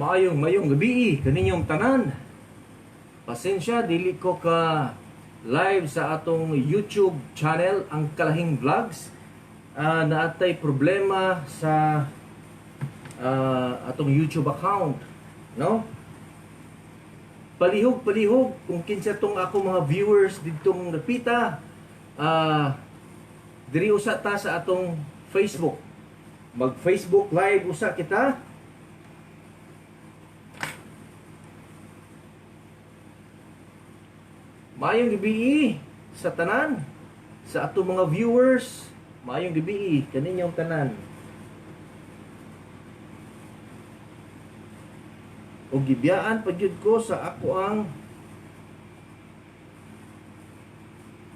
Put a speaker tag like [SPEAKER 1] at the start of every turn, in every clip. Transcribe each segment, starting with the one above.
[SPEAKER 1] Mayong gabi kaninyong tanan. Pasensya dili ko ka live sa atong YouTube channel ang Kalahing Vlogs. Naatay problema sa atong YouTube account, no? Palihog kung kinsa tong ako mga viewers didtong napita. Diri usa ta sa atong Facebook. Mag Facebook live usa kita. Mayong gabi sa tanan, sa ato mga viewers. Mayong gabi kaninyong tanan. O gibiyaan pa jud ko sa ako ang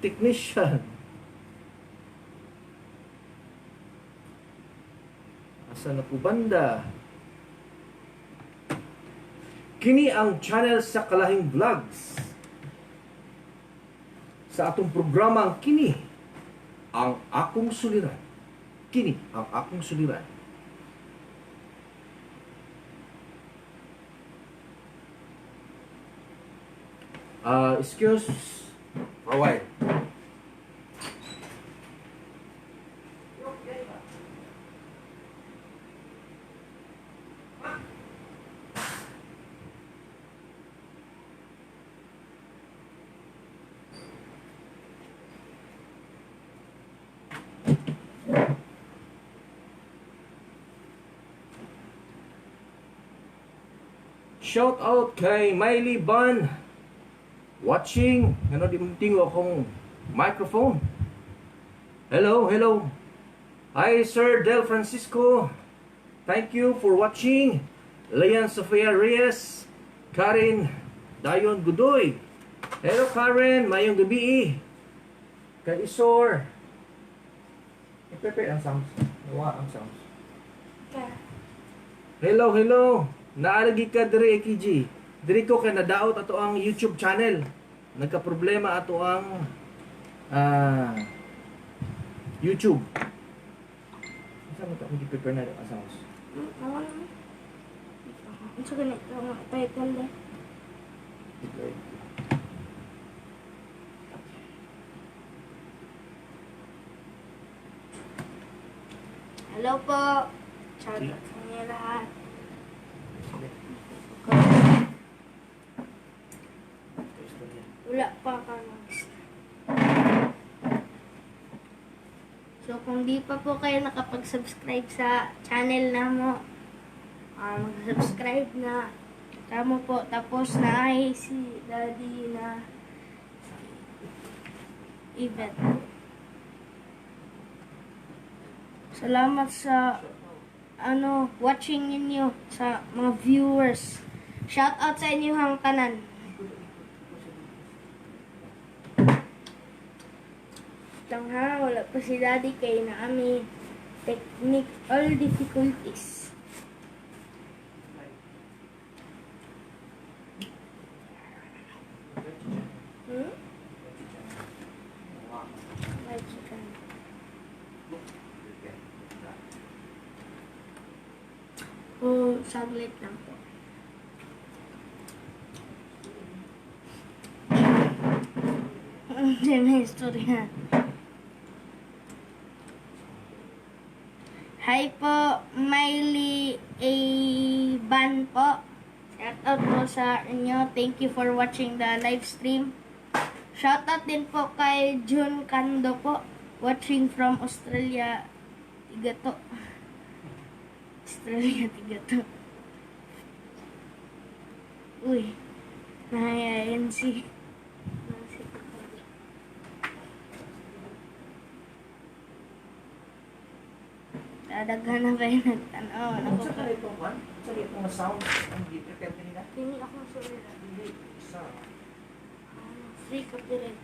[SPEAKER 1] technician. Asa na po banda? Kini ang channel sa Kalahing Vlogs. Sa atong programa Kini ang akong suliran. Kini ang akong suliran. Excuse for a while. Shout out kay Miley Ban watching. Ano di tingo akong microphone. Hello. Hi Sir Del Francisco. Thank you for watching. Leon Sofia Reyes, Karen Dayon Gudoy. Hello Karen, mayong gabi. Kay Isor. Ipepe ang sounds. Nawa ang sounds. Hello. Naaragi ka diri Kiji. Diri ko kay nadaot ato ang YouTube channel. Nagka-problema ato ang YouTube. Asa mo ta ko gi-prepare na ang sounds?
[SPEAKER 2] Unsa ganit ang title de? Hello po. Shout out sa inyo lahat. Wala pa ka So kung di pa po kayo nakapag-subscribe sa channel na mo, mag-subscribe na tamo po. Tapos na ay si Daddy na event. Salamat sa watching ninyo, sa mga viewers. Shout out sa inyo hang tanan. Lang ha, wala pa si Daddy kay na ami technical difficulties. Fried chicken. Saglit lang po. May istorya. Hi po, Miley A. Ban po. Shout out po sa inyo. Thank you for watching the live stream. Shout out din po kay Jun Kando po. Watching from Australia. Tigato. Australia, Tigato. Uy. Nahayayan si... Dadaghan na kayo nagtanaw.
[SPEAKER 1] Unsa ka ito man? Unsa ito nga sound ang gi-prepare kanina?
[SPEAKER 2] Hindi ako sulira.
[SPEAKER 1] Hindi isa.
[SPEAKER 2] Free copyright.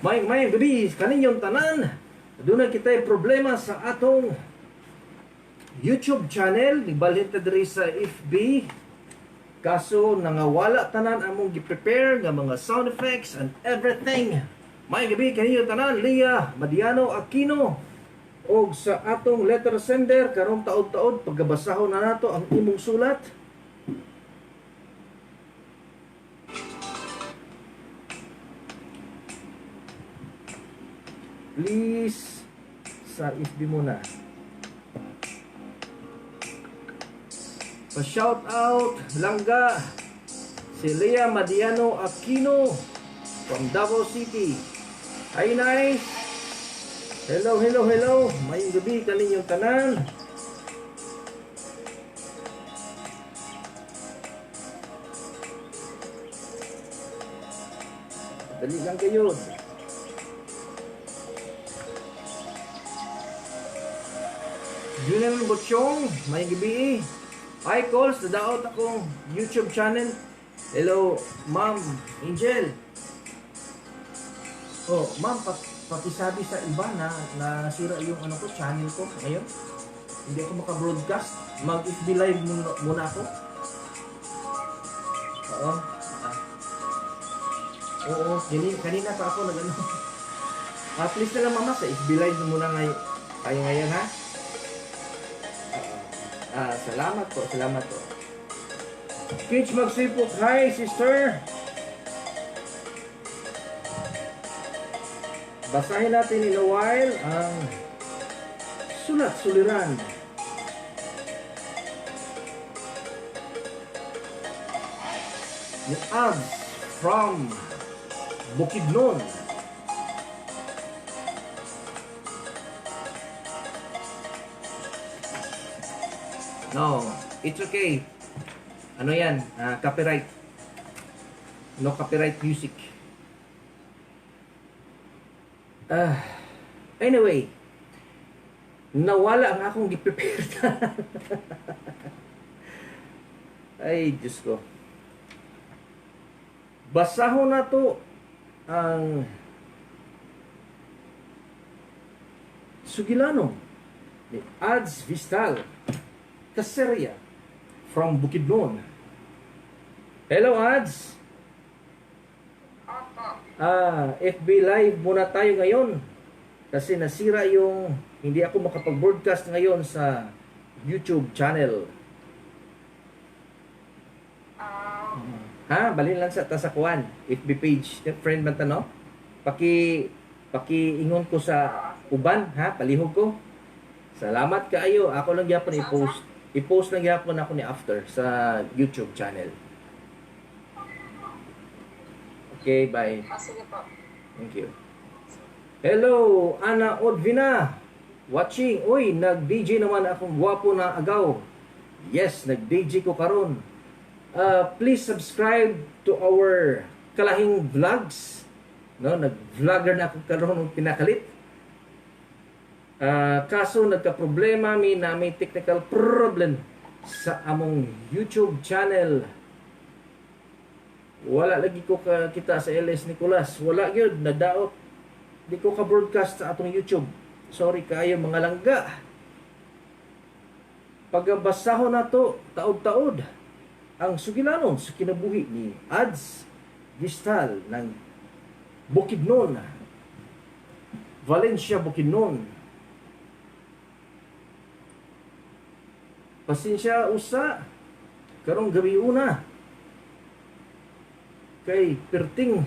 [SPEAKER 1] Mayong gabi kaninyong tanan. Aduna kitay problema sa atong YouTube channel. Nibalhin ta diri sa FB. Kaso nangawala tanan among gi-prepare nga mga sound effects and everything. May gabi kaninyo tanan, Leah Madiano Aquino. Og sa atong letter sender karong taod-taod pagkabasahon na nato ang imong sulat. Please sa FB muna. Pa-shout out langga si Leah Madiano Aquino from Davao City. Hi, nice. Hello, hello, hello. Mayong gabi kaninyong tanan. Dali lang kayo. Junel Botchong, mayong gabi. Hi, calls. Nadaot akong YouTube channel. Hello, Ma'am Angel. Oh, Ma'am, pakisabi sa iba na nasira yung ano ko, channel ko ngayon. Hindi ako maka-broadcast. Mag-FB live muna ako. Oo. Oo, kanina pa ako nag-ano. Please na lang, Mama, sa FB live muna kayo ngayon, ha? Salamat po, salamat po. Kitch Magsipok, hi, sister. Basahin natin in a while ang sulat-suliran ni Abs from Bukidnon. No, it's okay. Ano yan? Copyright. No copyright music. Anyway, nawala ang akong gi-prepare. Ay, Diyos ko. Basahon na to ang Sugilano ni Ads Vistal Caseria from Bukidnon. Hello, Ads. FB Live muna tayo ngayon kasi nasira yung hindi ako makapag-broadcast ngayon sa YouTube channel. Balin lang sa tasakuan FB page, friend man tano. Paki-ingon ko sa uban, palihog ko. Salamat kaayo. Ako lang gyapon i-post lang gyapon ako ni after sa YouTube channel. Okay, bye.
[SPEAKER 3] Sige po.
[SPEAKER 1] Thank you. Hello, Ana Odvina. Watching. Uy, nag-DJ naman akong gwapo na agaw. Yes, nag-DJ ko karon. Please subscribe to our Kalahing Vlogs. No, nag-vlogger na ako karon ng pinakalit. Kaso nagka-problema na may technical problem sa among YouTube channel. Wala lagi ko kita sa LS Nicolas. Wala gyud, nadaot. Di ko ka-broadcast sa atong YouTube. Sorry kayo mga langga. Pagabasahon na to, taod-taod, ang sugilanon sa kinabuhi ni Ads Vistal ng Bukidnon, Valencia, Bukidnon. Pasensya usa, karong gabi una. Kay perting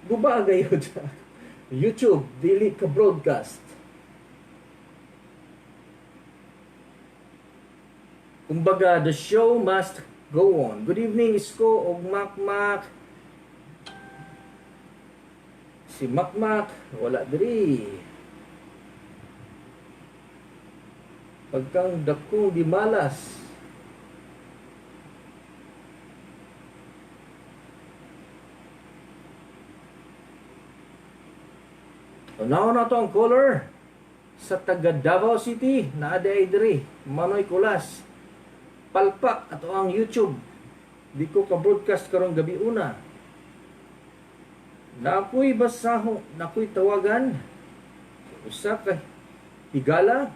[SPEAKER 1] guba gayud YouTube dili ka broadcast. Kumbaga, the show must go on. Good evening, Isko og Makmak. Si Makmak wala diri. Pagkang dakong di malas. Unaw na to ang caller sa taga Davao City na aday diri, Manoy Kulas. Palpak ato ang YouTube. Di ko ka-broadcast karong gabi una. Nakoy basaho, nakoy tawagan. Usa ka higala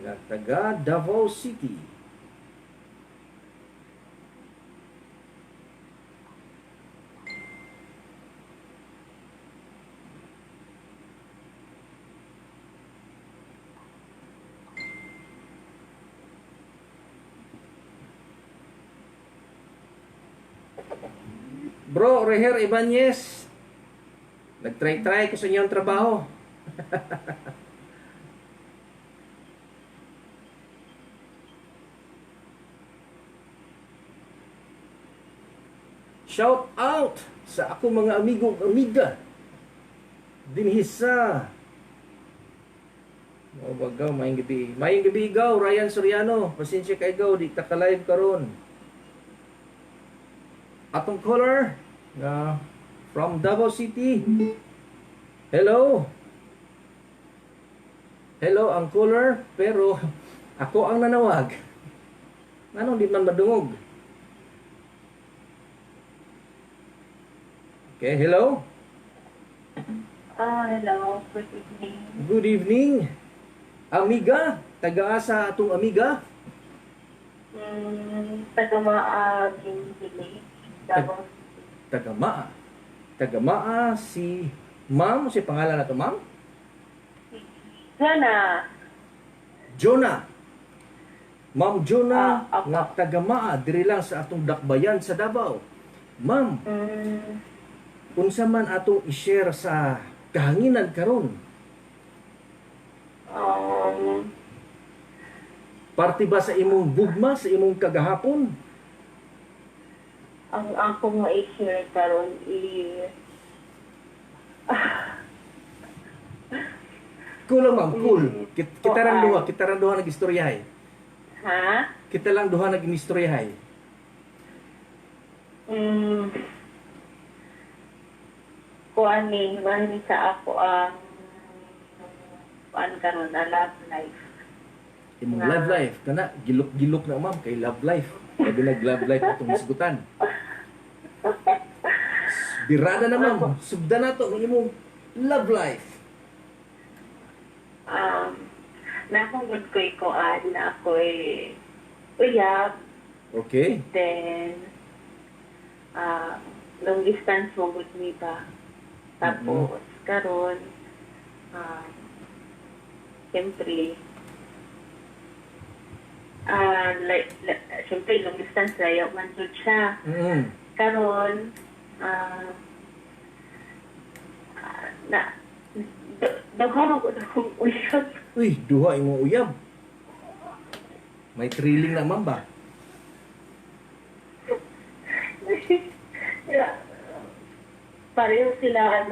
[SPEAKER 1] na taga Davao City. Bro, Reher Ibanez. Nag-try ko sa inyong trabaho. Shout out sa ako mga amiga dinhi sa bagaw mayong gabi. Mayong gabi gaw Ryan Soriano. Pasensya kay gaw di ta ka-live karon. Atong caller na from Davao City. Hello. Hello ang caller pero ako ang nanawag. Anong di man madungog? Okay, hello.
[SPEAKER 3] Hello. Good evening.
[SPEAKER 1] Good evening. Amiga, taga-asa atong amiga.
[SPEAKER 3] Taga Ginbili. Davao.
[SPEAKER 1] Tagamaa. Tagamaa si Ma'am, si pangalan na to, Ma'am?
[SPEAKER 3] Sana.
[SPEAKER 1] Jonah. Ma'am Jonah,
[SPEAKER 3] Apo.
[SPEAKER 1] nga tagamaa diri lang sa atong dakbayan sa Davao. Ma'am, unsa man atong i-share sa kahanginan karon? Parte ba sa imong bugma, sa imong kagahapon?
[SPEAKER 3] Ang akong ma-share karon
[SPEAKER 1] Cool lang, Ma'am, cool. Kita lang duha nag-istoryahay.
[SPEAKER 3] Ha?
[SPEAKER 1] Kita lang duha nag-istoryahay.
[SPEAKER 3] Kuan ni sa ako ang kuan karon na love life.
[SPEAKER 1] Imong love life kana gilok-gilok na, Ma'am, kay love life. Labi nag-love life atong hisgutan. Birada na, Ma'am. Sugda na to ang imong love life.
[SPEAKER 3] Nakungod ko kuan na ako'y uyab.
[SPEAKER 1] Okay?
[SPEAKER 3] Then, long distance mo gud mi ba? Tapos, karon siyempre, siyempre, long distance, layo man jud siya. Karon, daghan ko akong uyab.
[SPEAKER 1] Uy, duha imong uyab. May thrilling na, Ma'am, ba?
[SPEAKER 3] Pareho sila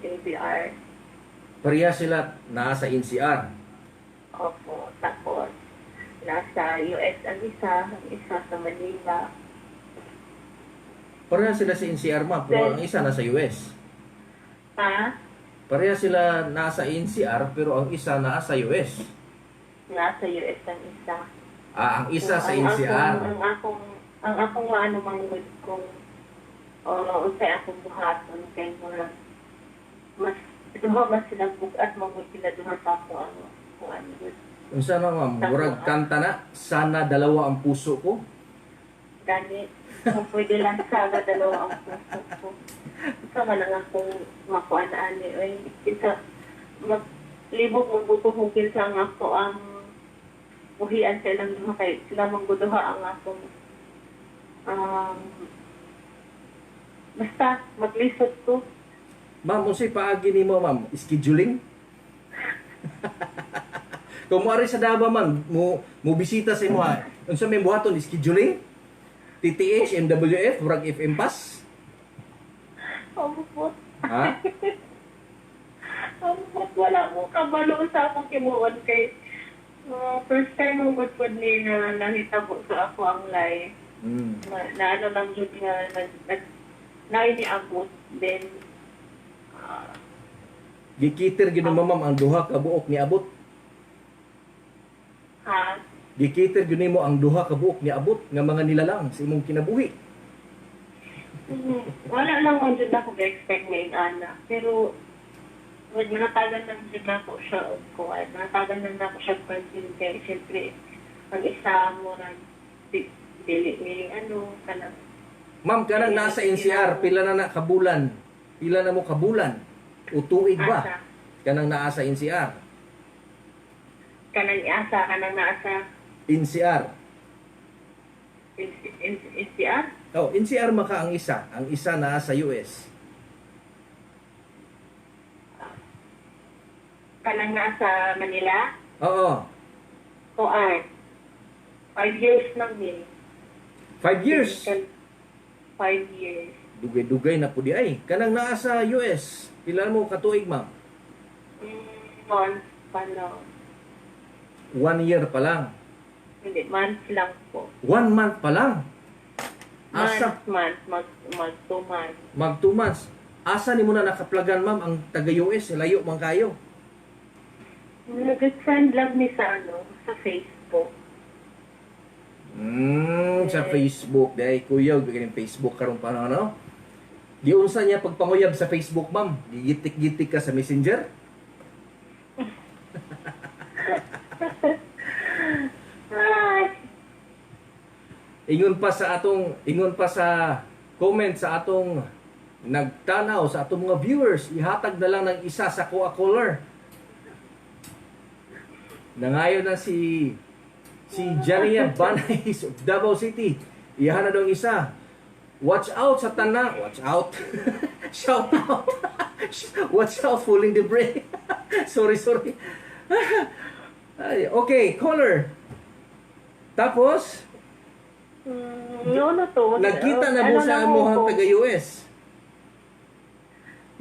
[SPEAKER 3] ABR.
[SPEAKER 1] Pareha sila nasa NCR.
[SPEAKER 3] Opo, tapos nasa US ang isa sa Manila.
[SPEAKER 1] Pareha sila sa NCR, Ma'am, pero ang isa nasa US.
[SPEAKER 3] Ha?
[SPEAKER 1] Pareha sila nasa NCR, pero ang isa nasa US.
[SPEAKER 3] Nasa US ang isa.
[SPEAKER 1] Ang isa sa NCR.
[SPEAKER 3] Ang akong maano manggod kung unsay akong buhaton kay mura mas sila bugat manggod sila duha sa ako ang ano good.
[SPEAKER 1] Unsa na, Ma'am? Murag kanta na, sana dalawa ang puso ko.
[SPEAKER 3] Gani, kung pwede lang sana dalawa ang puso ko. Isa man lang akong makuha na ani. Isa, maglibog mong butuhong kinsa ang ako ang buhian silang duha kay sila mangguduha ang akong basta maglisod ko.
[SPEAKER 1] Ma'am, unsay paagi nimo, Ma'am? Scheduling? Kung mo ari sa Davao, Ma'am, mo bisita sa imo ha. Unsa may buhaton scheduling? TTH, MWF, Murag FM Pass?
[SPEAKER 3] Amupot.
[SPEAKER 1] Ha?
[SPEAKER 3] Amupot, wala mo kabalo sa akong kimuon kay first time mo good po ni na nahitabo sa ako ang live. Na ano lang yun nga nainiabot. Then
[SPEAKER 1] Gikiter gyud mo, Ma'am, ang duha ka buok ni abot.
[SPEAKER 3] ha?
[SPEAKER 1] Gikiter gyud nimo ang duha ka buok ni abot nga mga nilalang sa imong kinabuhi.
[SPEAKER 3] Wala lang kung dyan ako ga-expect na anak. Pero natagan lang dyan ako siya kuwan. Natagan lang ako siya pansin kaya siyempre ang isa mo na dili meaning ano kanang
[SPEAKER 1] Ma'am, kanang nasa NCR, pila na kabulan? Pila na mo kabulan? O tuig ba?
[SPEAKER 3] asa.
[SPEAKER 1] Kanang naa sa NCR.
[SPEAKER 3] Kanang asa, kanang naasa.
[SPEAKER 1] NCR.
[SPEAKER 3] NCR?
[SPEAKER 1] Oh, NCR maka ang isa na sa US.
[SPEAKER 3] Kanang nasa Manila?
[SPEAKER 1] Oo,
[SPEAKER 3] O ay, 5 years lang din.
[SPEAKER 1] 5 years.
[SPEAKER 3] 5 years.
[SPEAKER 1] Dugay-dugay na po di ay. Kanang naa sa US. Pila mo katuig, ma'am?
[SPEAKER 3] Months pa lang.
[SPEAKER 1] 1 year pa lang.
[SPEAKER 3] Hindi, months lang po.
[SPEAKER 1] 1 month pa lang. Asa?
[SPEAKER 3] Mag 2 months.
[SPEAKER 1] Mag 2 months. Asa ni mo na nakaplagan, ma'am, ang taga-US? Layo man kayo.
[SPEAKER 3] Nag-friend lang ni sa sa Facebook.
[SPEAKER 1] Sa Facebook. Dahil kuya, bigyan ng Facebook karon pa ano? Di unsa niya pagpanguyab sa Facebook, ma'am? Gigitik-gitik ka sa Messenger?
[SPEAKER 3] Ay,
[SPEAKER 1] Ingon pa sa comment sa atong nagtanaw sa atong mga viewers, ihatag na lang ng isa sa Coa Color. Nangayon na si Jania Banais of Davao City. Iyahan na daw ang isa. Watch out sa tanan. Watch out. Shout out. Watch out fooling the brain. sorry. Ay, okay, caller. Tapos,
[SPEAKER 3] ano to?
[SPEAKER 1] nagkita na mo sa amuhang taga-US.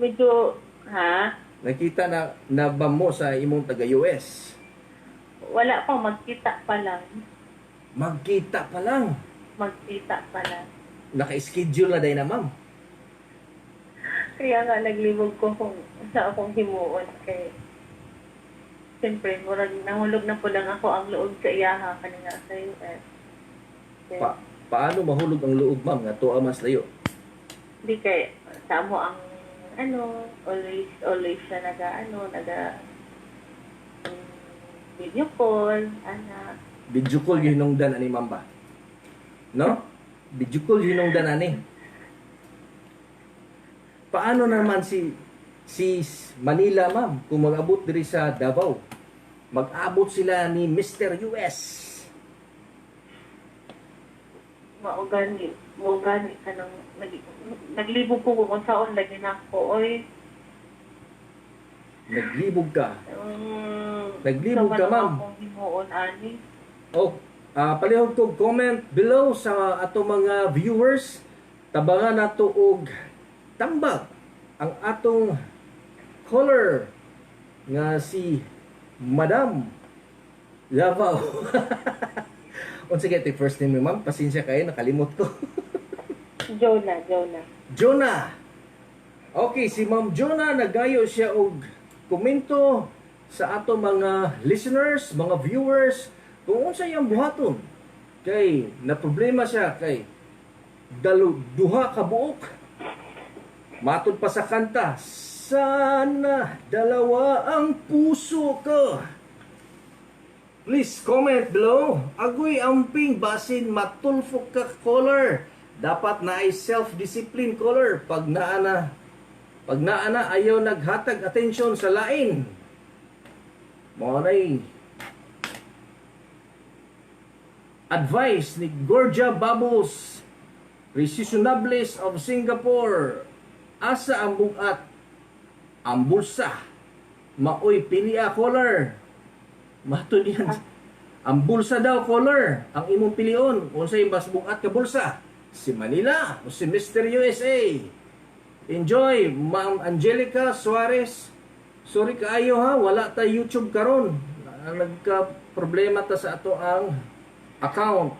[SPEAKER 3] Medyo, ha?
[SPEAKER 1] Nakita na ba mo sa imong taga-US?
[SPEAKER 3] Wala pa, magkita pa lang.
[SPEAKER 1] Magkita pa lang.
[SPEAKER 3] Magkita pa lang.
[SPEAKER 1] Naka-schedule na day na, ma'am.
[SPEAKER 3] Kaya nga naglibog ko kung sa akong himuon kay siyempre, murag nahulog na po lang ako ang loob sa iyaha kanina sa US. Kaya,
[SPEAKER 1] Paano mahulog ang loob, ma'am, nga tuwa mas layo?
[SPEAKER 3] di kay sa mo ang always siya naga video call, anak.
[SPEAKER 1] Video call yun nung dan ani, ma'am ba? No? Video call yun nung dan ani. Paano naman si Manila, ma'am, kung mag-abot diri sa Davao? Mag-abot sila ni Mr. US.
[SPEAKER 3] Mao gani ka nang naglibog ko kung saan lagi na ako. Oy,
[SPEAKER 1] Naglibog ka. Naglibog ka, ma'am.
[SPEAKER 3] Akong himuon, ani.
[SPEAKER 1] Oh, palihog kog comment below sa ato mga viewers. Tabangan nato og tambag ang atong caller nga si Madam Davao. Once again, the first name ni ma'am, pasensya kayo, nakalimot ko.
[SPEAKER 3] Jonah.
[SPEAKER 1] Jonah. Okay, si Ma'am Jonah nagayo siya og komento sa ato mga listeners, mga viewers, kung unsa iyang buhaton. Kay na problema siya kay duha ka buok. Matod pa sa kanta, sana dalawa ang puso ko. Please comment below. Agoy amping basin matulfok ka caller. Dapat na ay self-discipline caller. Pag naana ayaw naghatag atensyon sa lain. Mo nay advice ni Gorgia Bubbles, Precisionables of Singapore. Asa ang bugat? Ang bulsa. Maoy pilia caller. Matod yan. Ang bulsa daw, caller. Ang imong pilion. Kung sa'yo mas bugat ka bulsa. Si Manila o si Mr. USA. Enjoy, Ma'am Angelica Suarez. Sorry kaayo ha, wala ta YouTube karon. Nagka-problema ta sa ato ang account.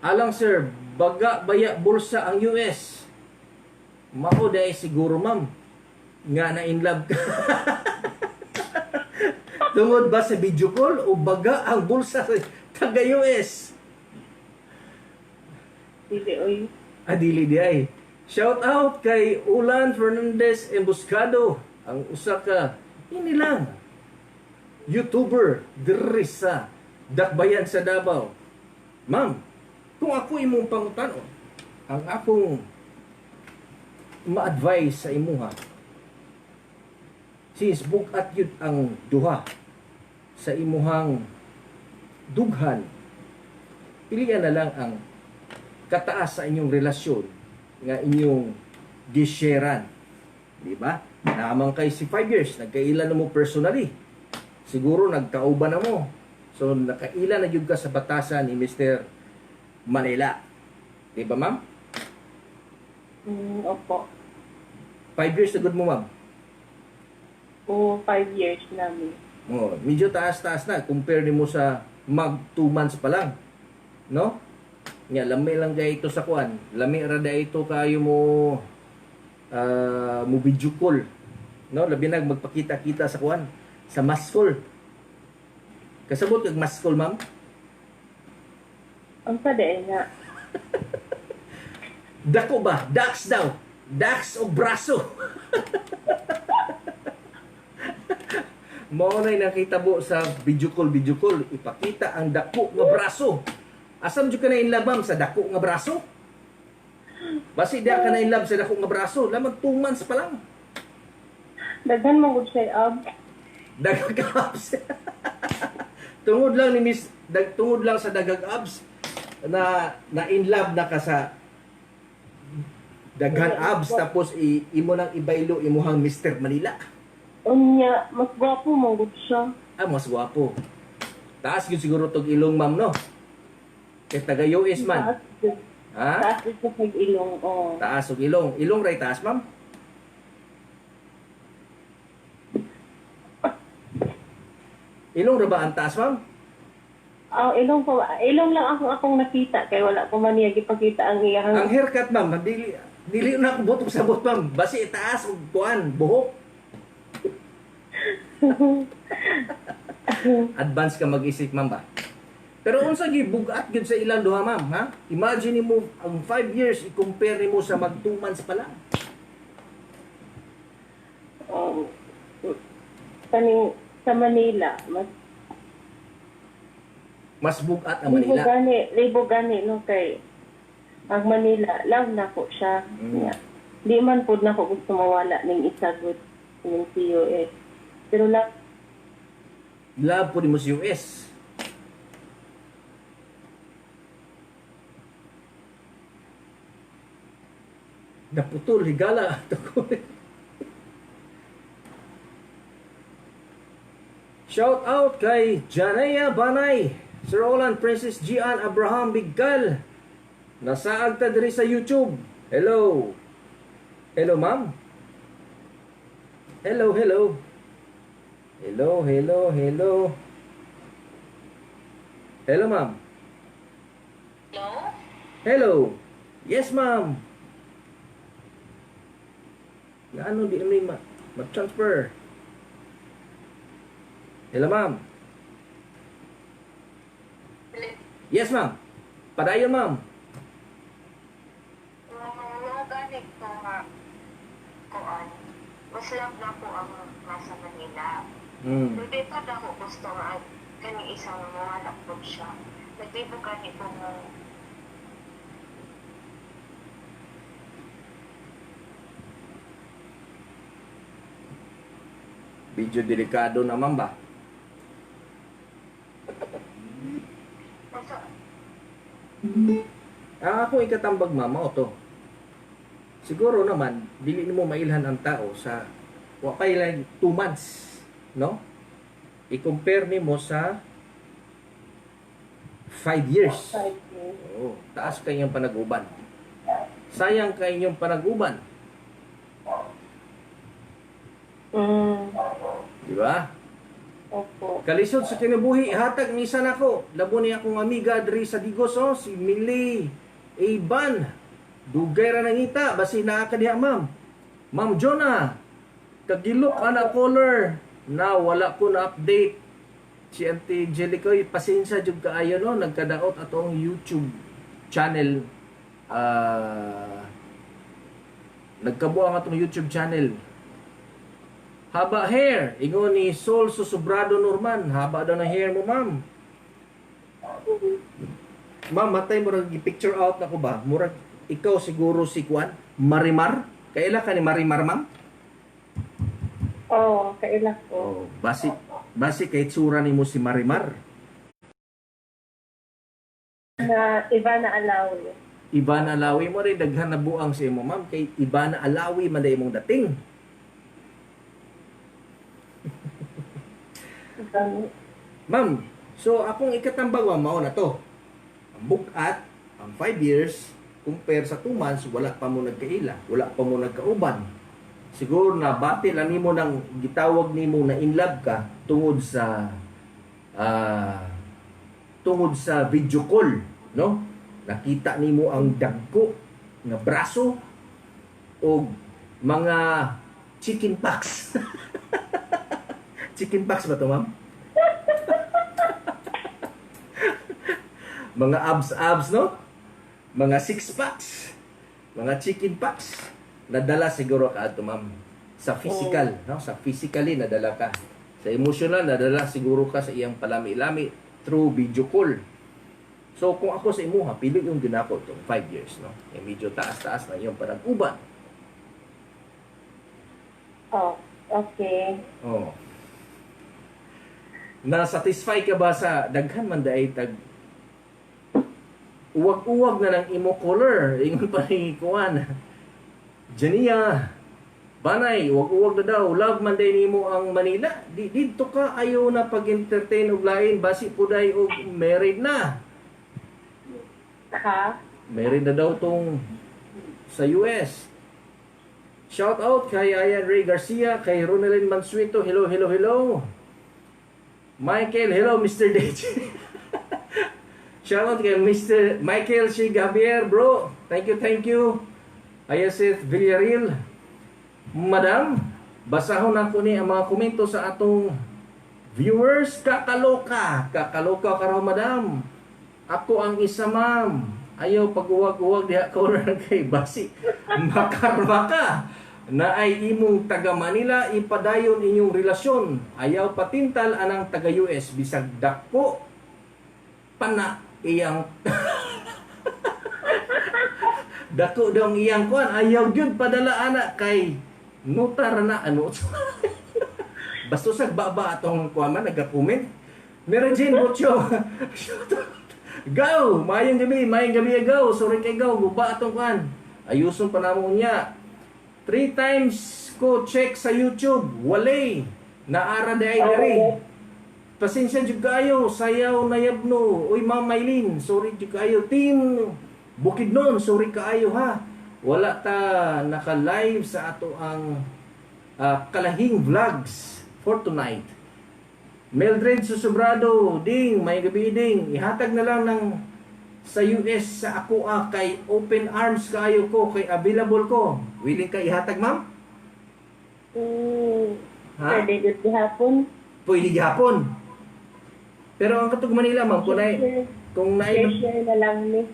[SPEAKER 1] Alang sir, baga baya bulsa ang US. Mao dai siguro, ma'am. Nga na in love ka. Tungod ba sa video call o baga ang bulsa sa taga-US?
[SPEAKER 3] Dili, oy.
[SPEAKER 1] Dili di ay. Shout out kay Ulan Fernandez Emboscado, ang usa ka inilang YouTuber diri sa Dakbayan sa Davao. Ma'am, kung ako imong pangutanon, ang akong ma-advise sa imuha, since bugat yun ang duha sa imuhang dughan, pilihan na lang ang kataas sa inyong relasyon nga inyong gisharean. Di ba? Naamang kay si 5 years, nagkailan na mo personally. Siguro nagkauban na mo. So nakailan na yun ka sa batasan ni Mr. Manila. Di ba, ma'am?
[SPEAKER 3] Opo.
[SPEAKER 1] 5 years na good mo, ma'am.
[SPEAKER 3] O 5 years namin.
[SPEAKER 1] Oh, medyo taas-taas na compare mo sa mag 2 months pa lang. No? Nga lami lang gay ito sa kuan. Lami ra day ito kayo mo mo video call. No, labi na magpakita-kita sa kuan sa maskol. Kasabot kag maskol, ma'am?
[SPEAKER 3] Ang padae nga.
[SPEAKER 1] Dako ba? Dax daw. Dax o braso. Mao na'y nakitabo sa video call. Ipakita ang dako nga braso. Asam jud ka na in love, ma'am, sa dako nga braso? Basi di ka na in love sa dako nga braso. Lamang 2 months pa lang.
[SPEAKER 3] Daghan mo gud say
[SPEAKER 1] Dagag abs. Tungod lang ni Miss, tungod lang sa dagag abs na in love na ka sa daghan abs tapos imo nang ibaylo imuhang Mr. Manila.
[SPEAKER 3] Unya, mas gwapo mo gud siya.
[SPEAKER 1] Ah, mas gwapo. Taas gyud siguro tog ilong, ma'am, no? Kay taga US man.
[SPEAKER 3] Taas gud.
[SPEAKER 1] Ha?
[SPEAKER 3] Taas gud sa ilong. Oh.
[SPEAKER 1] Taas og ilong. Ilong ray taas, ma'am? Ilong ra ba ang taas, ma'am?
[SPEAKER 3] Ilong lang akong nakita kay wala ko man niya gipakita ang iyang.
[SPEAKER 1] Ang haircut, ma'am, dili na ako butok sa buhok, ma'am. Basi itaas og kuan, buhok. Advance ka mag-isip, ma'am ba? Pero unsa gi bugat gyud sa ilang duha, ma'am, ha? Imagine mo ang 5 years i-compare nimo sa mag 2 months pa lang.
[SPEAKER 3] Kaning sa Manila,
[SPEAKER 1] Mas bugat ang Manila.
[SPEAKER 3] libo gani no kay ang Manila, love na ko siya. Yeah. Di man pud na ko gusto mawala ning isa good ning CUS. Pero
[SPEAKER 1] Love po mo sa US. Naputol, higala. Shout out kay Janaya Banay, Sir Roland, Princess Gian, Abraham Biggal. Nasaag ta diri sa YouTube. Hello. Hello, ma'am. Hello. Hello, ma'am.
[SPEAKER 3] Hello?
[SPEAKER 1] Hello. Yes, ma'am. Ano di namin mag-transfer? Hello, ma'am. Yes, ma'am. Padayon, ma'am.
[SPEAKER 4] Ganit ko nga kuan. Mas love na po ang nasa Manila. Hindi pa ako gusto nga kani isang mga po siya. Nagtibo kani po nga
[SPEAKER 1] Medyo delikado naman ba?
[SPEAKER 4] nasa
[SPEAKER 1] Ako ikatambag, mama, o to. Siguro naman, dili mo mailhan ang tao sa wakay lang 2 months, no? I-compare mo sa 5 years. Oo, taas kayong panaguban. Sayang kayong panaguban. Di ba?
[SPEAKER 3] Opo.
[SPEAKER 1] Kalisod sa kinabuhi, hatag ni isa nako. Labo ni akong amiga diri sa Digos, oh, si Millie Iban. Dugay ra nangita, basi naa ka diha, ma'am. Ma'am Jonah, kagilok ana caller na wala ko na update. Si Auntie Angelica, pasensya jud kaayo, no, nagkadaot atong YouTube channel. Nagkabuang atong YouTube channel. Haba hair. Ingon ni Sol Susubrado Norman. Haba daw na hair mo, ma'am. Ma'am, matay mo rin i-picture out na ko ba? Murag, ikaw siguro si Kwan? Marimar? Kaila ka ni Marimar, ma'am?
[SPEAKER 3] Oo, kaila ko.
[SPEAKER 1] Oh, basi kay tsura ni mo si Marimar.
[SPEAKER 3] Na Ivana Alawi.
[SPEAKER 1] Ivana Alawi mo rin daghan na buang sa imo ma'am kay Ivana Alawi man day imong dating. Ma'am, so akong ikatambag mao na to. Ang bukat, ang 5 years, compare sa 2 months, wala pa mo nagkaila, wala pa mo nagkauban. Siguro na bati lang nimo nang gitawag nimo na in love ka tungod sa video call, no? Nakita nimo ang dagko nga braso o mga chicken pox. Chicken pox ba to, ma'am? Mga abs, no? Mga six packs. Mga chicken packs. Nadala siguro ka ato, ma'am. Sa physical, no? Sa physically nadala ka. Sa emotional nadala siguro ka sa iyang palami-lami through video call. So kung ako sa imuha, pili yung ginako itong 5 years, no? Yung medyo taas-taas na yung panag-uban.
[SPEAKER 3] Oh, okay.
[SPEAKER 1] Oh. Na-satisfy ka ba sa daghan man daay tag uwag-uwag na lang imo color, ingon pa ni kuan. Jania, banay, uwag-uwag na daw, love man day nimo ang Manila. Dito ka ayo na pag-entertain og lain basi puday og married na.
[SPEAKER 3] Ha?
[SPEAKER 1] Married na daw tong sa US. Shout out kay Ayan Ray Garcia, kay Ronelyn Mansueto. Hello, hello, hello. Michael, hello Mr. Deji. Shout out kay Mr. Michael C. Gavier, bro. Thank you. Ayasit Villarreal. Madam, basahon ako ni ang mga komento sa atong viewers. Kakaloka ka raw, madam. Ako ang isa, ma'am. Ayaw pag-uwag-uwag diha ko rin kay basi. Makarma ka na ay imong taga Manila ipadayon inyong relasyon. Ayaw patintal anang taga US bisag dako pana iyang dako daw iyang kuan. Ayaw gyud padala ana kay notar na ano. Basta sa baba atong kuan man naga-comment. Meron Jane Bocho. Go! Mayang gabi, go! Sorry kay go, guba atong kuan. Ayuson pa namo niya. 3 times ko check sa YouTube, walay. Naara day diri. Pasensya jud kayo, sayaw na yabno. Uy, Ma'am Maylin, sorry jud kayo. Team Bukidnon, sorry kaayo ha. Wala ta naka-live sa ato ang Kalahing Vlogs for tonight. Mildred Susubrado, ding, may gabi ding. Ihatag na lang ng sa US sa ako kay open arms kayo ko, kay available ko. Willing ka ihatag, ma'am? Ha?
[SPEAKER 3] Pwede dito hapon.
[SPEAKER 1] Pwede gihapon. Pero ang katug Manila, ma'am, kung
[SPEAKER 3] Share na lang ni.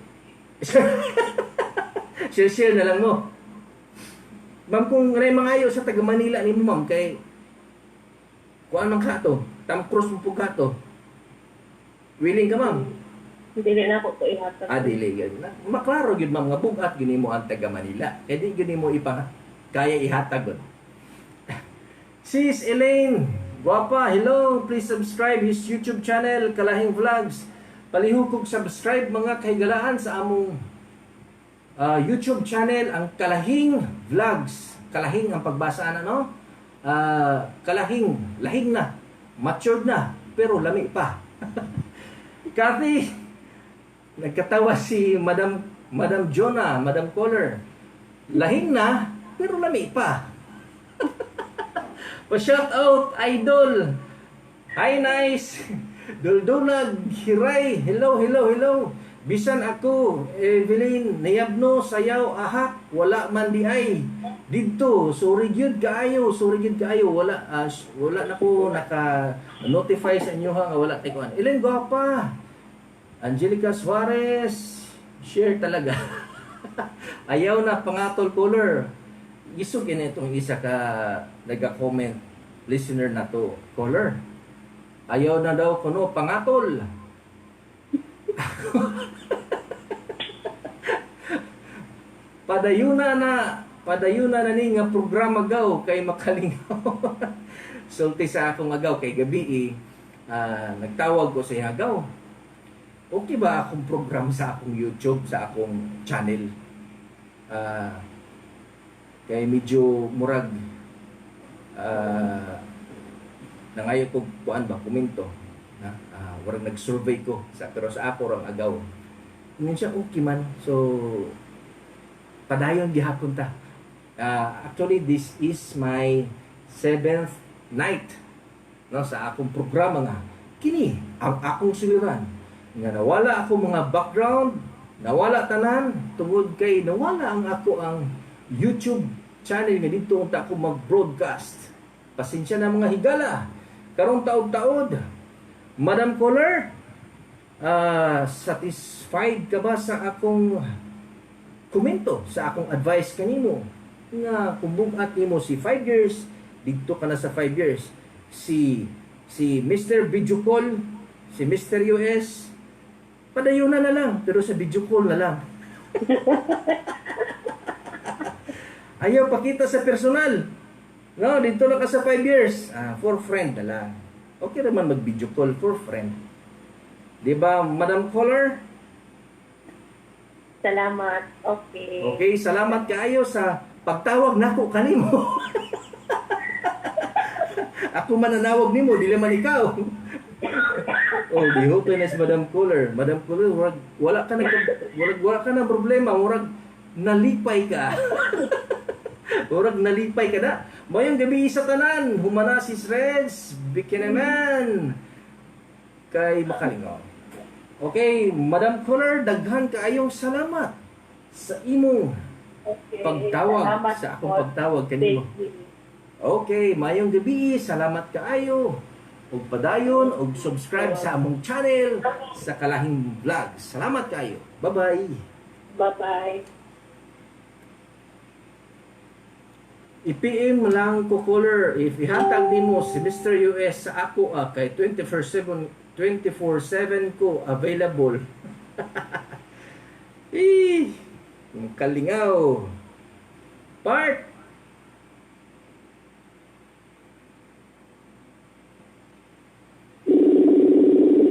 [SPEAKER 1] share na lang mo. Ma'am, kung ray mangayo sa taga Manila ni mo, ma'am, kay kuan man ka to, tam cross mo po ka to. Willing ka, ma'am?
[SPEAKER 3] Hindi rin ako ito ihatag.
[SPEAKER 1] Dili gyud. Maklaro gyud, ma'am, nga bugat gini mo ang taga Manila. Kaya di gini mo kaya ihatag gud. Sis Elaine, guwapa, hello, please subscribe his YouTube channel, Kalahing Vlogs. Palihog kog subscribe mga kahigalaan sa among YouTube channel, ang Kalahing Vlogs. Kalahing ang pagbasa na, no? Kalahing, lahing na, matured na, pero lami pa. Kathy, nagkatawa si Madam Jonah, Madam Caller. Lahing na, pero lami pa. Pa-shout out, idol. Hi, nice. Duldulag, hiray. Hello. Bisan ako, Evelyn, nayabno, sayaw, ahak, wala man di ay. Dito, sorry gyud kaayo. Wala na ko naka-notify sa inyo ha, wala tayo kuan. Ilan gwapa. Angelica Suarez, share talaga. Ayaw na pangatol caller. Isog yun itong isa ka nag-comment listener na to, caller. Ayaw na daw kuno pangatol. Padayuna na ni nga programa gaw kay makalingaw. Sulti sa akong agaw kay gabi nagtawag ko sa agaw. okay ba akong program sa akong YouTube, sa akong channel? Kay medyo murag nangayo ko kuan ba komento na warang nag-survey ko pero sa ako rang agaw. Ingon siya okay man. So padayon gihapon ta. Actually this is my 7th night no sa akong programa nga kini ang akong suliran nga nawala ako mga background, nawala tanan tungod kay nawala ang YouTube channel nga dito unta ako mag-broadcast. Pasensya na mga higala. Karong taod-taod, Madam Caller, satisfied ka ba sa akong komento, sa akong advice kanimo? Nga kung bugat nimo si 5 years, dito ka na sa 5 years. Si Mr. Video Call, si Mr. US, padayunan na lang, pero sa video call na lang. Ayaw pakita sa personal. No, dito lang ka sa 5 years. For friend na lang. Okay naman mag-video call for friend. Di ba, Madam Caller?
[SPEAKER 3] Salamat. Okay.
[SPEAKER 1] Okay, salamat kaayo sa pagtawag nako kanimo. Ako mananawag nimo, dili man ikaw. Oh, di hope na si Madam Caller. Madam Caller, wala ka na problema, murag nalipay ka. Murag nalipay ka na. Mayong gabi sa tanan, humana si Sreds, bikinaman kay Makalingaw. Okay, Madam Caller, daghan kaayong salamat sa imong pagtawag,
[SPEAKER 3] Salamat
[SPEAKER 1] sa akong
[SPEAKER 3] po.
[SPEAKER 1] pagtawag kanimo.
[SPEAKER 3] Thank you.
[SPEAKER 1] Okay, mayong gabi, salamat kaayo. Ug padayon ug subscribe sa among channel sa Kalahing Vlogs. Salamat kaayo. Bye-bye.
[SPEAKER 3] Bye-bye.
[SPEAKER 1] I-PM lang ko caller if ihatag nimo si Mr. US sa ako kay 24/7 ko available. Yung kalingaw. Part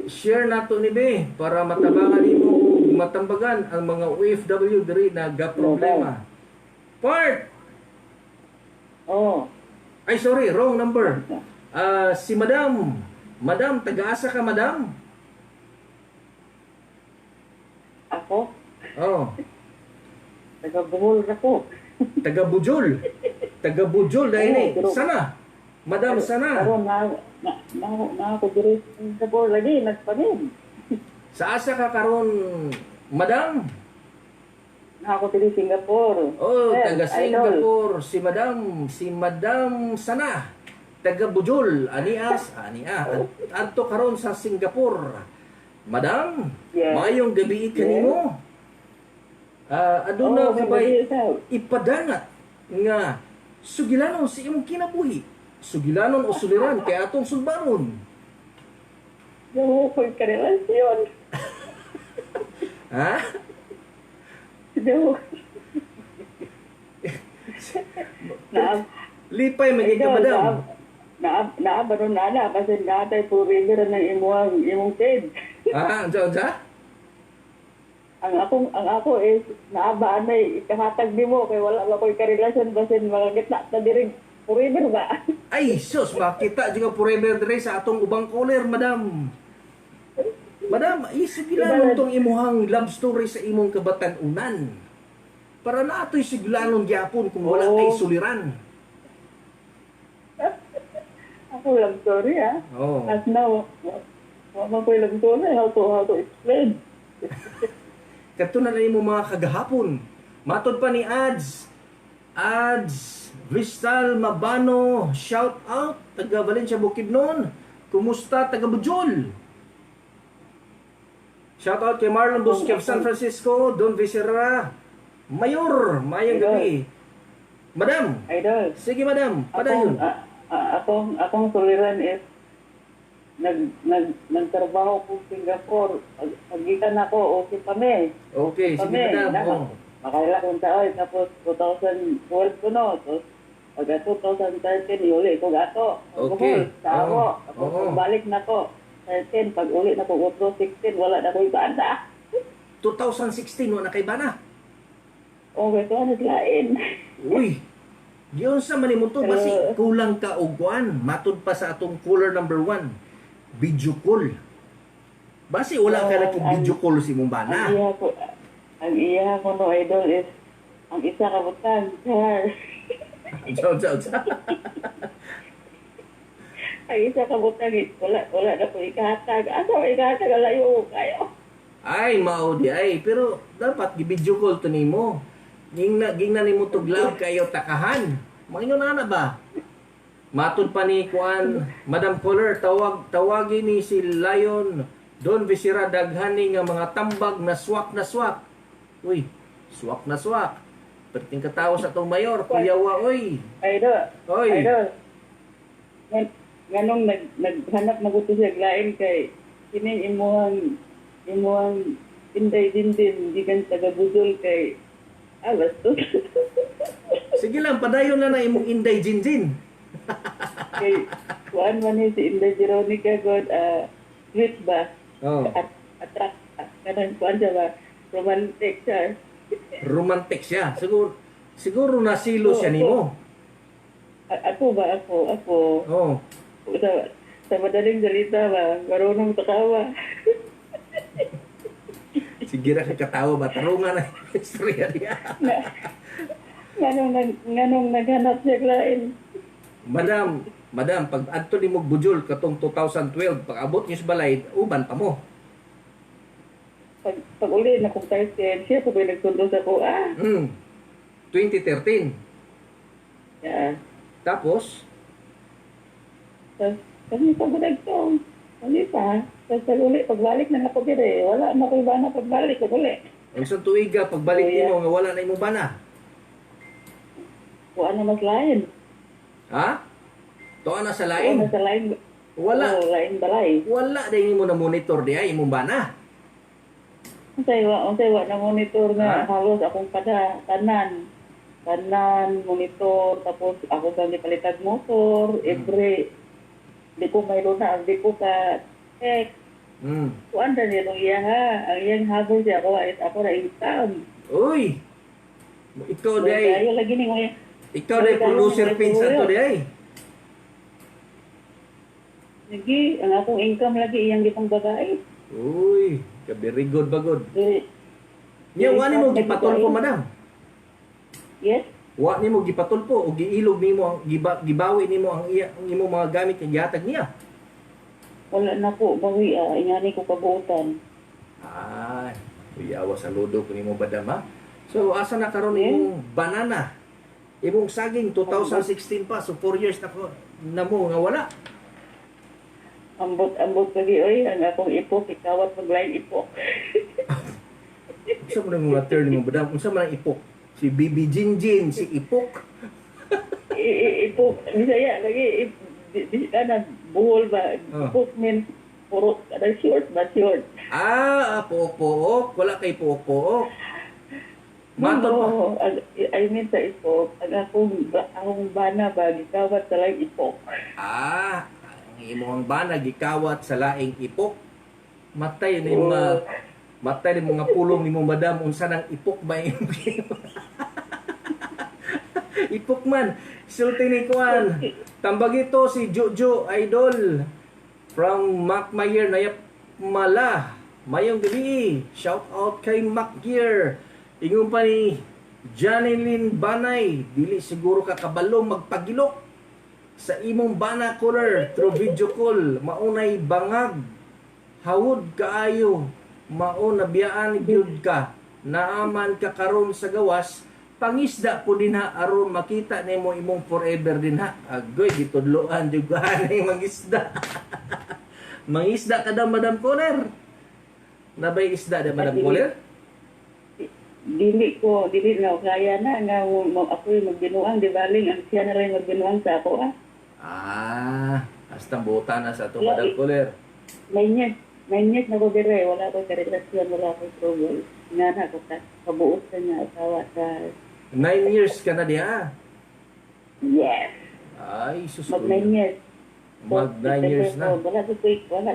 [SPEAKER 1] share nato ni Be para matabangan nimo ug matambagan ang mga OFW diri na ga problema. Part
[SPEAKER 3] Oh.
[SPEAKER 1] ay, sorry, wrong number. Si Madam. Madam, taga-asa ka, Madam?
[SPEAKER 3] Ako?
[SPEAKER 1] Oh,
[SPEAKER 3] Taga-Bohol ako.
[SPEAKER 1] taga-Bujol. Taga-Bujol, dahil
[SPEAKER 3] Oo, pero-
[SPEAKER 1] sana. Madam, sana.
[SPEAKER 3] Ako na ako diri sa Bohol lagi, nagpanin.
[SPEAKER 1] Sa asa ka karon, Madam?
[SPEAKER 3] Na ako diri Singapore.
[SPEAKER 1] Oh,
[SPEAKER 3] Yes,
[SPEAKER 1] taga
[SPEAKER 3] idol.
[SPEAKER 1] Singapore. Si Madam sana. Taga Bujol. Anias. Adto karon sa Singapore. Madam,
[SPEAKER 3] Yes.
[SPEAKER 1] mayong gabi kanimo. Aduna ka ba'y ipadangat nga sugilanon si imong kinabuhi. Sugilanon o suliran kay atong sulbaron.
[SPEAKER 3] Yung ko'y karelasyon.
[SPEAKER 1] Ha?
[SPEAKER 3] Yung...
[SPEAKER 1] Lipay magiging ka, Madam.
[SPEAKER 3] Naabaro na na kasi natay puringer ng imong kid.
[SPEAKER 1] Unsa?
[SPEAKER 3] Ang ako is naabaan may ikahatag nimo kay wala ba ko'y karelasyon basin mga gitna ta diri puringer ba?
[SPEAKER 1] Ay, sus, makita juga forever dire sa atong ubang caller, Madam. Madam, isigilanon tong imuhang love story sa imong kabatan-unan. Para na ato'y sigilanon gyapon kung wala kay suliran.
[SPEAKER 3] Ako lang sorry
[SPEAKER 1] Oh.
[SPEAKER 3] As now, wala ko'y lang sorry how to explain.
[SPEAKER 1] Kadto na nimo mga kagahapon. Matod pa ni Ads Vistal Mabano, shout out taga Valencia Bukidnon. Kumusta taga Bujol? Shout out kay Marlon Busquets of San Francisco, Don Vicerra, Mayor, mayong gabi. Madam,
[SPEAKER 3] Idol.
[SPEAKER 1] sige Madam, padayon.
[SPEAKER 3] Akong suliran is nagtrabaho ko sa Singapore. Pagitan ako, okay kami.
[SPEAKER 1] Okay, sige Madam. Oh.
[SPEAKER 3] Makaila kong taon, tapos 2012 ko no. Tapos pagka 2013, yuli ko gato.
[SPEAKER 1] Okay.
[SPEAKER 3] Sa ako.
[SPEAKER 1] Oo.
[SPEAKER 3] Tapos balik na ko. 2013, pag uli na ko 2016, wala na ko ibana.
[SPEAKER 1] 2016 wala kay bana.
[SPEAKER 3] O, ito ano lain.
[SPEAKER 1] Uy. Diyon sa manimo to basi kulang ka og kuan. Matud pa sa atong caller number 1. Video call. Basi wala ka na video call si mong bana.
[SPEAKER 3] Ang iya ko no idol is ang isa ka butang.
[SPEAKER 1] Ciao.
[SPEAKER 3] Ang isa ka butang wala na ko ikahatag. Asa ko ikahatag layo kayo.
[SPEAKER 1] Ay mao di ay pero dapat gi-video call to nimo. Gingna nimo tuglaw kayo takahan. Mangingon na ba? Matud pa ni kuan Madam Caller tawagi ni si Lion Don Visira daghani nga mga tambag na swak. Uy, swak. Perting katawo sa tong mayor, kuyawa oy.
[SPEAKER 3] Idol.
[SPEAKER 1] Oy.
[SPEAKER 3] Idol. Nganong naghanap maguto siya lain kay kining imuhang inday din gikan taga Budol kay bastos.
[SPEAKER 1] Sige lang, padayon na imong Inday Jinjin.
[SPEAKER 3] Kay kuan man ni si Inday Veronica God sweet ba?
[SPEAKER 1] Oh.
[SPEAKER 3] Attract kanang kuan siya ba? Romantic siya.
[SPEAKER 1] Romantic siya. Siguro nasilo siya nimo.
[SPEAKER 3] Ako.
[SPEAKER 1] Oh.
[SPEAKER 3] Sa madaling salita ba, marunong takawa.
[SPEAKER 1] Sige ra katawa ba tarungan na istorya niya.
[SPEAKER 3] Nganong naghanap siya lain.
[SPEAKER 1] Madam, pag adto nimo Bujol katong 2012, pag abot niyo sa balay, uban pa mo.
[SPEAKER 3] Pag uli na kong type siya, kung nagsundo sa ko,
[SPEAKER 1] 2013.
[SPEAKER 3] Yeah.
[SPEAKER 1] Tapos,
[SPEAKER 3] Kami pa nagtong. Hindi pa. Tapos uli, pagbalik na ako dire. Wala na ko iba na pagbalik. Uli.
[SPEAKER 1] unsang tuiga pagbalik nimo nga wala na imong bana?
[SPEAKER 3] Kuha na mas lain.
[SPEAKER 1] Ha? Tuwa na sa
[SPEAKER 3] Kuha
[SPEAKER 1] lain.
[SPEAKER 3] na sa lain.
[SPEAKER 1] Wala.
[SPEAKER 3] Lain balay.
[SPEAKER 1] Wala din mo na monitor di ay imong bana.
[SPEAKER 3] Unsay wa na monitor nga
[SPEAKER 1] Ha?
[SPEAKER 3] halos akong tanan monitor tapos ako kang gipalitag motor every di ko mayroon na di ko ka kuan ra niya nung iya ha ang iyang habol siya ako ra income
[SPEAKER 1] Uy. Ikaw di ay
[SPEAKER 3] ayo lagi ni ngoy
[SPEAKER 1] ikaw di producer pins ato di ay.
[SPEAKER 3] lagi ang akong income lagi iyang gipang babae.
[SPEAKER 1] Uy, ka very good bagod.
[SPEAKER 3] Dili-
[SPEAKER 1] Nya wa nimo
[SPEAKER 3] dili-
[SPEAKER 1] gipatulpo madam.
[SPEAKER 3] Yes.
[SPEAKER 1] Wa nimo gipatulpo o giilog nimo ang gibawi nimo ang imong mga gamit nga gihatag niya.
[SPEAKER 3] Wala na po bawi ingani ko kabuotan.
[SPEAKER 1] Ay, kuyawa saludo ko nimo madam ha. So asa na karon
[SPEAKER 3] Yeah.
[SPEAKER 1] imong banana? Imong saging 2016 pa, so 4 years na mo nga wala.
[SPEAKER 3] Ambot lagi oy ang akong ipok ikawat maglain ipok.
[SPEAKER 1] Unsa man ang mga term nimo madam? Unsa man ang ipok? Si Bibi Jinjin, si Ipok.
[SPEAKER 3] Ipok Bisaya lagi ana buhol ba
[SPEAKER 1] Oh.
[SPEAKER 3] ipok mean puro ada short.
[SPEAKER 1] Pook. Wala kay pook. Matod pa.
[SPEAKER 3] No, I mean sa ipok ang akong bana ba gikawat sa lain ipok.
[SPEAKER 1] Ang imong bana gikawat sa laing ipok. Matay ni mga pulong ni mo madam unsa nang ipok ba imong ipok man sulti ni kuan tambag ito si Jojo Idol from Mac Mayer Nayap Mala mayong gabi shout out kay Mac Gear ingon pa ni Janeline Banay dili siguro ka kabalo magpagilok sa imong bana caller through video call maunay bangag hawod kaayo mao nabiyaan gyud ka naaman ka karon sa gawas pangisda po din ha aron makita nimo imong forever din ha agoy gitudloan jud ani mangisda mangisda ka daw Madam Caller nabay isda da Madam Caller
[SPEAKER 3] Dili na kaya na nga ako'y magbinuang di baling ang siya na rin magbinuang sa ako
[SPEAKER 1] hasta buta na sa to Madam Caller
[SPEAKER 3] may nyet na ko dire wala ko karelasyon wala ko trouble nga na ko kabuot sa niya asawa sa
[SPEAKER 1] 9 years ka na diha
[SPEAKER 3] yes
[SPEAKER 1] ay sus
[SPEAKER 3] mag 9 years
[SPEAKER 1] Mag 9 years na.
[SPEAKER 3] Wala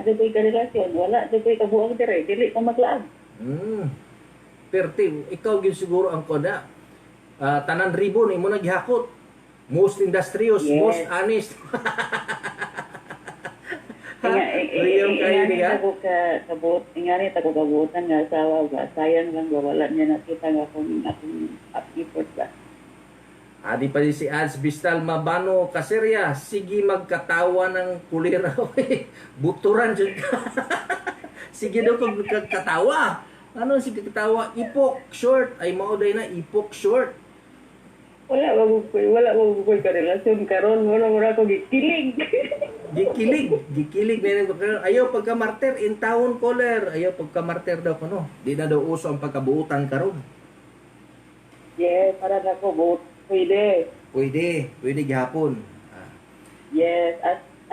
[SPEAKER 3] dugay ka relasyon, wala dugay ka buang dire, dili ka maglaag.
[SPEAKER 1] Perti, ikaw gyud siguro ang koda. Tanan ribon imo naghakot. Most industrious,
[SPEAKER 3] Yes.
[SPEAKER 1] most honest. Riyong kayo niya?
[SPEAKER 3] Ingani ta ko kabutan nga asawa ba, sayang lang ba, wala niya nakita nga akong effort ba.
[SPEAKER 1] Adi pa si Ads Bistal Mabano Kaserya, sige magkatawa ng kulira. Buturan dyan ka. Sige daw kung katawa. Ano sige katawa? Ipok short. Ay mauday na ipok short.
[SPEAKER 3] Wala mabukoy ka relasyon karon, wala ko gikilig.
[SPEAKER 1] Gikilig na yun. Ayaw pagka-marter, in town caller. Ayaw pagka-marter daw ko no. Di na daw uso ang pagkabuutan karon.
[SPEAKER 3] Yes, para na ko buot. Pwede.
[SPEAKER 1] Pwede gihapon.
[SPEAKER 3] Yes,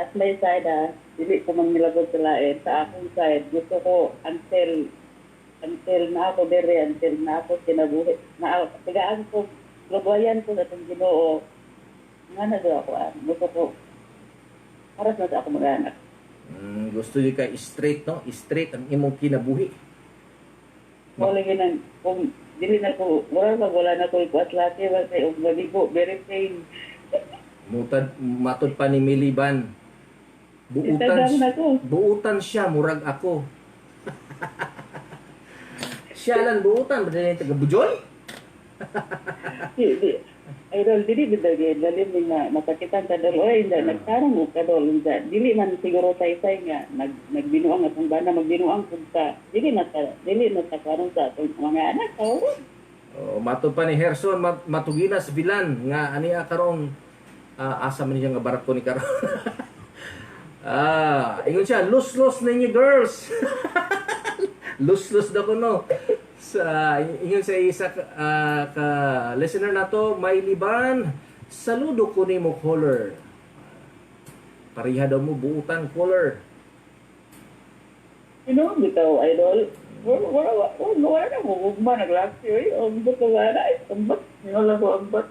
[SPEAKER 3] at my side dili ko man milabot sa lain. Sa akong side, gusto ko until na ako dere, until na ako kinabuhi. Tigaan ko, lubayan ko sa itong Ginoo. Nga na doon ako. Gusto ko, para sa ako mag-anak.
[SPEAKER 1] Gusto nyo ka straight, no? Straight ang imong kinabuhi.
[SPEAKER 3] Wala ganun, kung dili na ko, wala na ko ikuat laki, wala kayo, malibo, very pain.
[SPEAKER 1] Matod pa ni Miliban.
[SPEAKER 3] Itagang na ko.
[SPEAKER 1] Buutan siya, murag ako. Siya lang buutan, ba na yung taga-Bujoy?
[SPEAKER 3] Idol, dili bidagi, lalim nga, makakitan ka dol, oy, nagtarang mo ka dol, dili man siguro say-say nga, nagbinuang atong bana, magbinuang punta, dili na karon sa atong mga anak, karon.
[SPEAKER 1] Matod pa ni Herson, matuginas bilan, nga aniya karong, asa man niya nga barko ni karon. Ingon siya, lus-lus ninyo girls. Lus-lus daw ko no. Ingon sa isa ka listener na to, may liban, saludo ko ni mo caller. Pariha daw mo buutan caller.
[SPEAKER 3] Bitaw, idol, wala na mo, ugma, naglaki, oy, ambot na wala, ambot, wala ko ambot.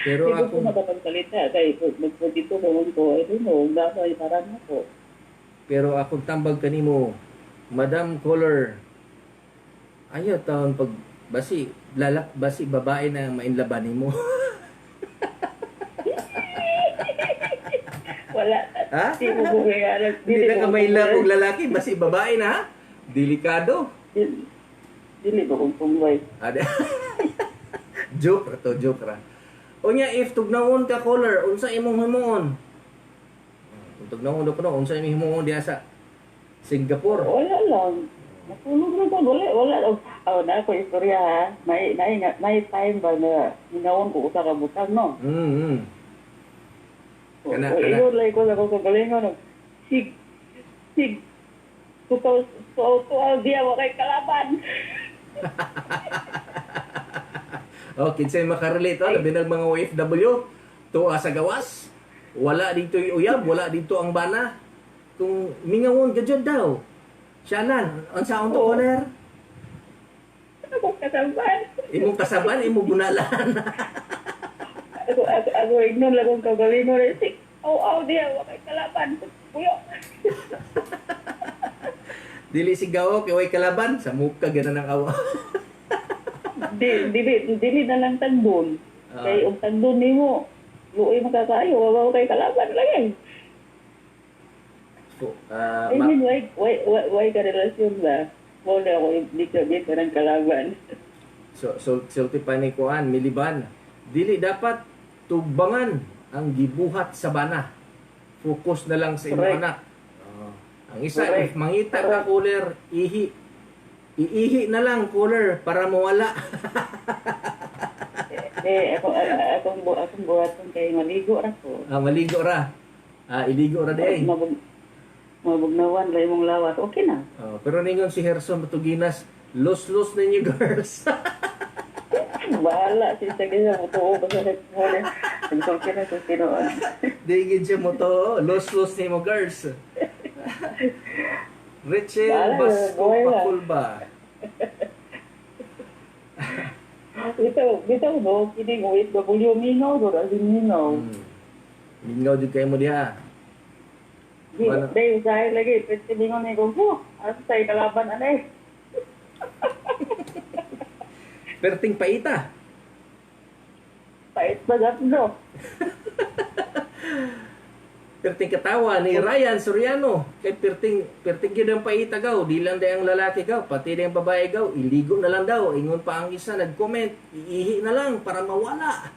[SPEAKER 1] Pero
[SPEAKER 3] Hindi
[SPEAKER 1] ako,
[SPEAKER 3] ko makapagsalita, kaya nagpudito ko, I don't know, nasa iparang ako.
[SPEAKER 1] pero akong tambag kanimo, Madam caller, ayaw taon pag basi babae na mainlaban mo.
[SPEAKER 3] Wala.
[SPEAKER 1] Ha?
[SPEAKER 3] Di mo bumayaran.
[SPEAKER 1] Hindi na ka mailab og lalaki, basi babae na ha? Delikado.
[SPEAKER 3] Dili ko kung pumway.
[SPEAKER 1] Ada. Joke ra. Unya if tugnawon ka caller, unsa imong himuon? Tugnawon do kuno, unsa imong himuon diha sa Singapore?
[SPEAKER 3] Wala lang. Natulog na ba? Wala. Na ako istorya ha. May time ba na hinawon ko sa kabutan, no?
[SPEAKER 1] Kana.
[SPEAKER 3] Iyon lang ko sa kagalingon. Sig. Tukaw diya mo kay kalaban.
[SPEAKER 1] Kinsay makarelate labi ng mga OFW to sa gawas. Wala dito yung uyab, wala dito ang bana. Kung mingawon ka dyan daw. Siya lang, ang saon to caller?
[SPEAKER 3] Ako kasamban.
[SPEAKER 1] Imong kasaban, imong gunalan.
[SPEAKER 3] Ako ignon lang kong kagalingon. Sig. Diya mo kay kalaban. Puyo.
[SPEAKER 1] Dili sigaw kay way kalaban sa muka gana ng awa.
[SPEAKER 3] Dili na lang tagbon. Kay ang tagbon nimo, luoy makakaayo, wawa kay kalaban lang.
[SPEAKER 1] So,
[SPEAKER 3] I mean, why ka relasyon ba? Wala ako hindi ka ng kalaban.
[SPEAKER 1] so sulti pa ni Kuan, Miliban. Dili dapat tugbangan ang gibuhat sa bana. Focus na lang sa imong
[SPEAKER 3] Correct.
[SPEAKER 1] anak. Ang isa,
[SPEAKER 3] Correct.
[SPEAKER 1] if mangita ka caller, iihi na lang caller para mawala.
[SPEAKER 3] Akong buhaton kay maligo ra ko.
[SPEAKER 1] Maligo ra. Iligo ra day.
[SPEAKER 3] Mabugnawan ra imong lawas. Okay na.
[SPEAKER 1] Pero ningon si Herson Matuginas, los ninyo girls.
[SPEAKER 3] Bahala si Sagin sa mutuo basta sa huli. Nagsulki na sa sinoon.
[SPEAKER 1] Digid siya mo to, los ni mo girls. Richel
[SPEAKER 3] Bahala,
[SPEAKER 1] Basco
[SPEAKER 3] buhay lang.
[SPEAKER 1] Pakulba.
[SPEAKER 3] Bitaw no, kining OFW minaw do ra minaw.
[SPEAKER 1] Mingaw jud kay mo diha. Wala.
[SPEAKER 3] Dahil sa'yo lagi, pwede ni ko, asa sa'yo kalaban, anay.
[SPEAKER 1] Perting paita.
[SPEAKER 3] Pait ba no?
[SPEAKER 1] Perting katawa ni Ryan Soriano. Kay perting yun ang paita gaw. Di lang day ang lalaki gaw. Pati day ang babae gaw. Iligo na lang daw. Ingon pa ang isa nag-comment. Iihi na lang para mawala.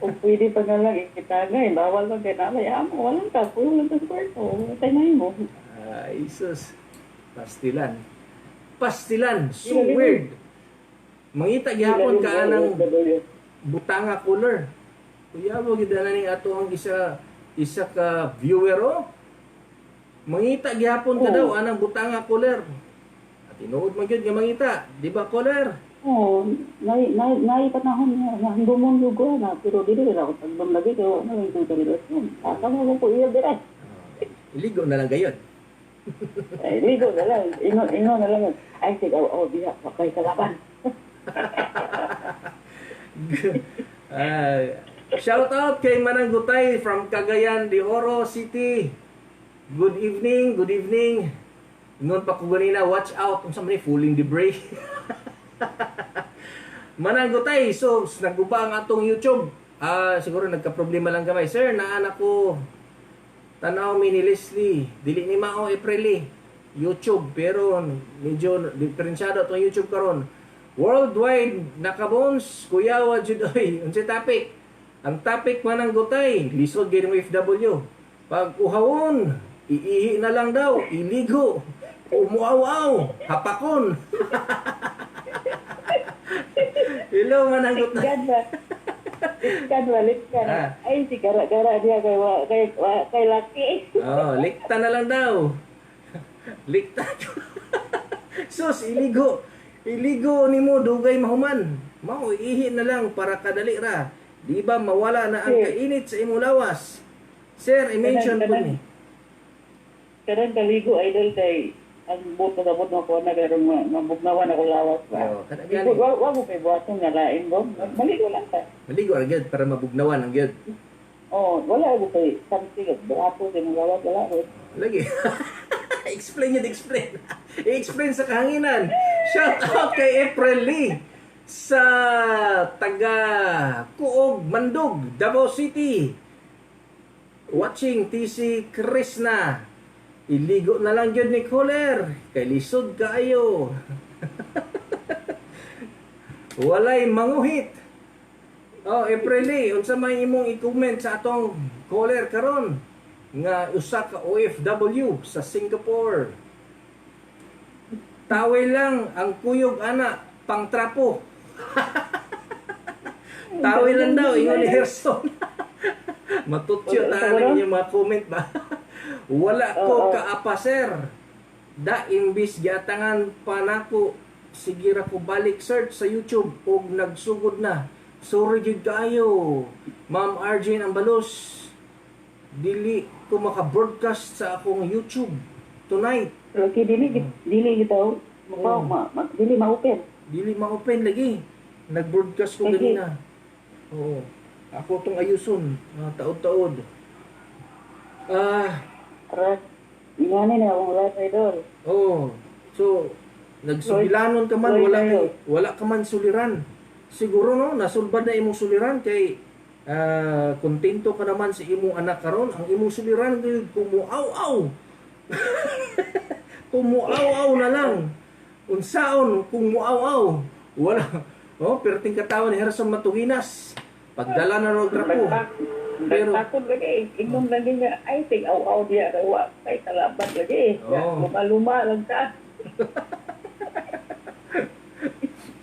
[SPEAKER 3] Kung pwede pa nga lang ikitagay, bawal lang kayo naman, mo, walang ka, puro lang sa kwarto, tayo mo.
[SPEAKER 1] Ay, sus. Pastilan. Pastilan. So weird. Mangita gihapon ka ng butanga cooler. Kuya mo gidala ning ato ang isa ka viewer oh. Mangita gihapon ka daw anang butanga cooler. At tinuod man gyud nga mangita, di ba cooler?
[SPEAKER 3] Oo, naipanahon niya, handumon yung na, pero dili na ako tagdom lagi, kaya ano yung tutorilasyon. Kasama mo po iya dire.
[SPEAKER 1] Iligo na lang gayod.
[SPEAKER 3] Ay, ligo na lang, ingon na lang. Ay, sige, biya, pakay kalaban.
[SPEAKER 1] Shout out kay Manang Gutay from Cagayan de Oro City. Good evening, good evening. Ingon pa ko ganina, watch out kung saan man fooling debris. Manang Gutay, so nagguba ang atong YouTube. Siguro nagka-problema lang gamay. Sir, naanak ko tanaw mi ni Leslie. Dili ni mao Aprili. YouTube pero medyo diferensyado atong YouTube karon. Worldwide nakabones kuya wa jud oy. Unsa topic? Ang topic Manang Gutay, lisod gyud ng OFW. Pag uhawon, iihi na lang daw, iligo. Umuaw-aw, hapakon. Hello, Manang Gutay.
[SPEAKER 3] Litkan. Ay, si gara-gara dia kay laki.
[SPEAKER 1] Likta na lang daw. Likta. Sus, iligo. Iligo nimo dugay mahuman. Mao ihi na lang para kadali ra. Di ba mawala na ang kainit sa imong lawas? Sir, i-mention po ni.
[SPEAKER 3] Karang kaligo idol kay ang buto na ko na garong mabugnawan ako lawas ba. Wa mo kay buhaton nga lain mo. Maligo lang ka.
[SPEAKER 1] Maligo ra gyud para mabugnawan ang gyud.
[SPEAKER 3] Wala ko kay something buhaton sa mga lawas wala ko.
[SPEAKER 1] Lagi. Explain yun, explain. I-explain sa kahanginan. Shout out kay April Lee sa taga Kuog, Mandog, Davao City. Watching TC Krishna. Iligo na lang yun ni Kohler. Kay lisod kaayo. Walay manguhit. April Lee, unsa may imong i-comment sa atong Kohler karon nga usa ka OFW sa Singapore. Taway lang ang kuyog ana pangtrapo. Taway lang daw ingon ni Herson. Matutyo ta ninyo mga comment ba? Wala ko kaapa sir. Da imbis giatangan pa nako sige ra ko balik search sa YouTube ug nagsugod na. Sorry jud kaayo. Ma'am Arjane Ambalos. Dili ko maka-broadcast sa akong YouTube tonight.
[SPEAKER 3] Okay, dili gitaw. Dili ma-open.
[SPEAKER 1] Dili ma-open lagi. Nag-broadcast ko ganina. Oo. Ako tong ayuson. Taod-taod.
[SPEAKER 3] Ingani na akong live idol.
[SPEAKER 1] So, nagsugilanon ka man, wala ka man suliran. Siguro no, nasulbad na imong suliran kay kontento ka naman sa imong anak karon. Ang imong suliran kumuaw-aw. Kumuaw-aw na lang. Unsaon kumuaw-aw. Wala. Perting katawan ni Herson Matuhinas. Pagdala na ro grapo. Pero
[SPEAKER 3] takot lagi, ingong lagi nga, ay, ting-aw-aw diya, kay kalaban lagi. Luma-luma lang ka.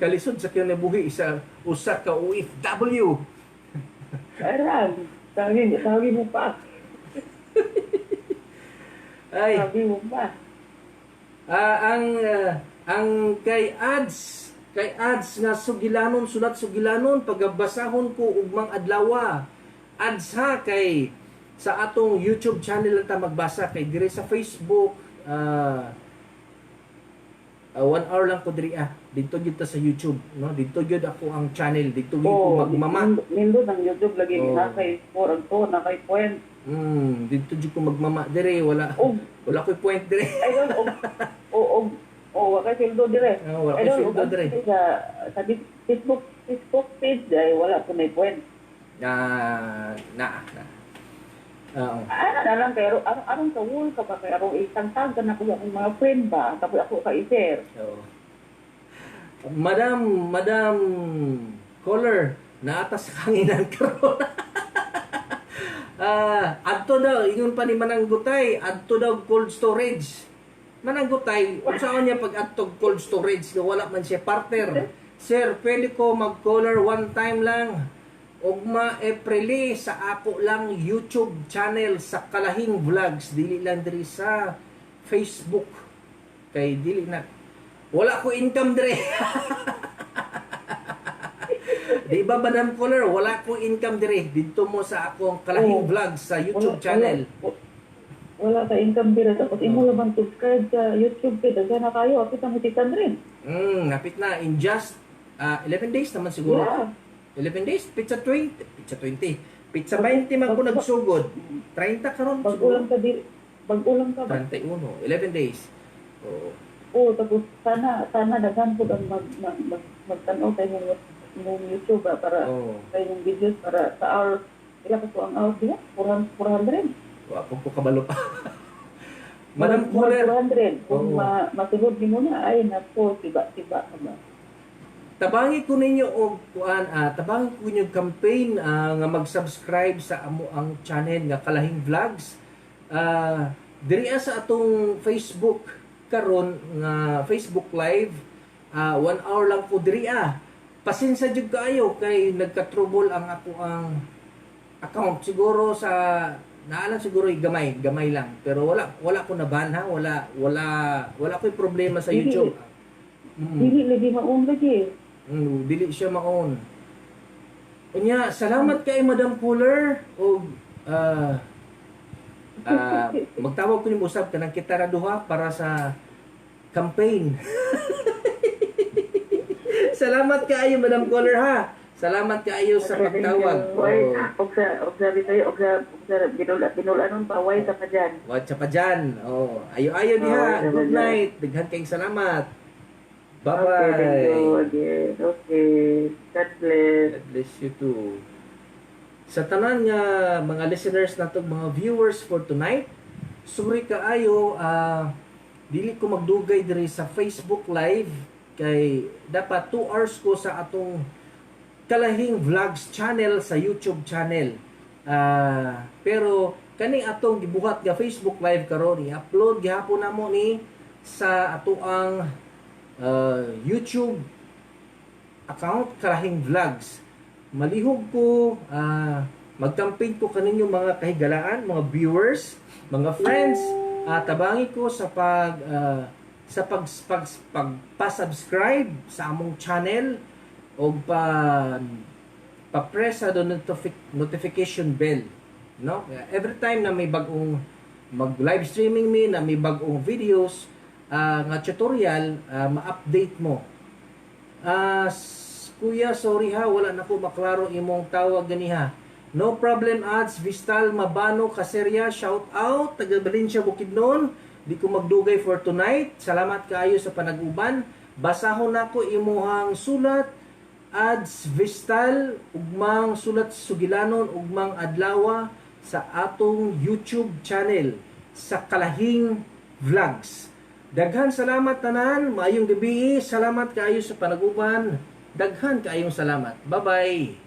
[SPEAKER 1] Kalisod sa kinabuhi isa usa ka OFW.
[SPEAKER 3] Aram, sabi mo pa.
[SPEAKER 1] Ay,
[SPEAKER 3] Sabi mo pa.
[SPEAKER 1] ang kay ads nga sugilanon sulat sugilanon pagabasahon ko ugmang adlaw. Ads ha kay sa atong YouTube channel lang ta magbasa kay dire sa Facebook 1 hour lang ko diri dito gyud ta sa YouTube no dito gyud ako ang channel dito gyud ko magmama
[SPEAKER 3] Nindot ang YouTube lagi na kay 4 na kay point
[SPEAKER 1] Dito jud ko magmama dire, wala ko'y point dire.
[SPEAKER 3] Idol, wa kay sildo dire.
[SPEAKER 1] Wala ko'y sildo dire.
[SPEAKER 3] Sa Facebook page ay wala po may point.
[SPEAKER 1] Oo.
[SPEAKER 3] Ano na lang, pero anong tawul ka ba? Kaya arong isang tag na ko akong mga friend ba? Tapos ako ka i-share.
[SPEAKER 1] Oo. Madam caller, naatas kanginan karon. Adto daw, ingon pa ni Mananggutay, adto daw cold storage. Mananggutay, saan niya pag adto cold storage nga wala man siya partner. Sir, pwede ko mag-caller one time lang. Ugma Aprili sa ako lang YouTube channel sa Kalahing Vlogs, dili lang diri sa Facebook. Kay dili na wala ko income dire. Di ba Madam Caller, wala ko income dire dito mo sa akong Kalahing Vlogs sa YouTube channel.
[SPEAKER 3] Wala ka income dire, tapos imo lang subscribe sa YouTube page, daghan na kayo, apit ang mutikan rin.
[SPEAKER 1] Napit na in just 11 days naman siguro.
[SPEAKER 3] Yeah.
[SPEAKER 1] 11 days, pizza 20, pizza 20 man ko nagsugod. 30 karon
[SPEAKER 3] Pag-ulang ka dire, pag-ulang ka ba?
[SPEAKER 1] 31, 11 days. Oo.
[SPEAKER 3] Tapos sana daghan po ang magtanaw tayo ng YouTube para tayo ng videos para sa hour, ila ka po ang hour diya, 400.
[SPEAKER 1] Wa ko kabalo pa. Madam Caller,
[SPEAKER 3] 400. Kung masigod ni mo na, ay napo, tiba-tiba ka ba?
[SPEAKER 1] tabangi ko ninyo og tabangi ko ninyo campaign nga mag-subscribe sa amo ang channel nga Kalahing Vlogs. Diri sa atong Facebook karon nga Facebook Live, 1 hour lang po diri. Pasensya jud kaayo kay nagka-trouble ang ako ang account siguro sa naalang siguro gamay lang, pero wala ko naban ha, wala ko'y problema sa YouTube.
[SPEAKER 3] Dili lagi maun lagi.
[SPEAKER 1] Dili siya maon. Unya, salamat kay Madam Caller o magtawag ko ni usab kanang kita ra duha para sa campaign. Salamat kaayo Madam Caller ha. Salamat kaayo sa pagtawag.
[SPEAKER 3] Binulanon pa way sa padyan.
[SPEAKER 1] Wa sa padyan. Ayo diha. Good night. Daghan kayong salamat. Bye-bye.
[SPEAKER 3] Okay. God bless.
[SPEAKER 1] God bless you too. Sa tanan nga mga listeners nato, mga viewers for tonight, sorry kaayo, dili ko magdugay diri sa Facebook Live kay dapat 2 hours ko sa atong Kalahing Vlogs channel sa YouTube channel. Pero kaning atong gibuhat nga Facebook Live karon i-upload gihapon namo ni sa atoang YouTube account Kalahing Vlogs. Malihog ko mag-campaign ko kaninyo mga kahigalaan, mga viewers, mga friends, tabangi ko sa pagpa-subscribe sa among channel o pa-press sa notification bell, no? Every time na may bagong mag-live streaming na may bagong videos nga tutorial, ma-update mo. Kuya, sorry ha, wala na ko maklaro imong tawag ganiha. No problem ads, Vistal Mabano Caseria, shout out, taga Valencia Bukidnon. Di ko magdugay for tonight. Salamat kaayo sa panag-uban. Basahon nako imuhang sulat ads Vistal ugmang sulat sugilanon ugmang adlawa sa atong YouTube channel sa Kalahing Vlogs. Daghan salamat tanan, maayong gabi. Salamat kaayo sa panag-uban. Daghan kaayong salamat. Bye-bye.